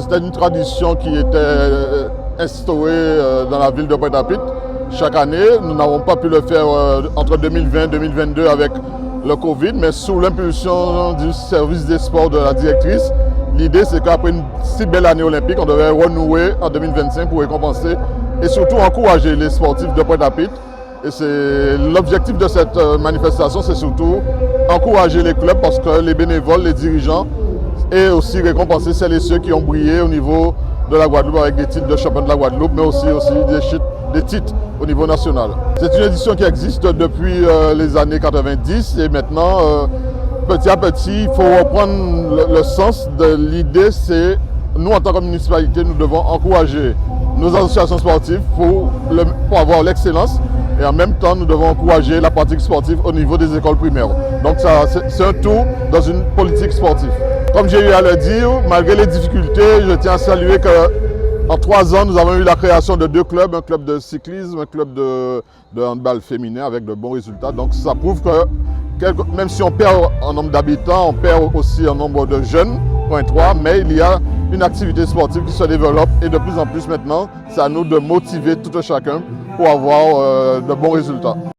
C'était une tradition qui était instaurée dans la ville de Pointe-à-Pitre. Chaque année, nous n'avons pas pu le faire entre 2020 et 2022 avec le Covid, mais sous l'impulsion du service des sports de la directrice, l'idée c'est qu'après une si belle année olympique, on devait renouer en 2025 pour récompenser et surtout encourager les sportifs de Pointe-à-Pitre. Et l'objectif de cette manifestation, c'est surtout encourager les clubs parce que les bénévoles, les dirigeants, et aussi récompenser celles et ceux qui ont brillé au niveau de la Guadeloupe avec des titres de champion de la Guadeloupe, mais aussi des titres au niveau national. C'est une édition qui existe depuis les années 90 et maintenant, petit à petit, il faut reprendre le sens de l'idée. C'est nous, en tant que municipalité, nous devons encourager nos associations sportives pour avoir l'excellence et en même temps, nous devons encourager la pratique sportive au niveau des écoles primaires. Donc c'est un tout dans une politique sportive. Comme j'ai eu à le dire, malgré les difficultés, je tiens à saluer qu'en 3 ans, nous avons eu la création de 2 clubs, un club de cyclisme, un club de handball féminin avec de bons résultats. Donc ça prouve que même si on perd en nombre d'habitants, on perd aussi en nombre de jeunes, point 3, mais il y a une activité sportive qui se développe et de plus en plus maintenant, c'est à nous de motiver tout un chacun pour avoir de bons résultats.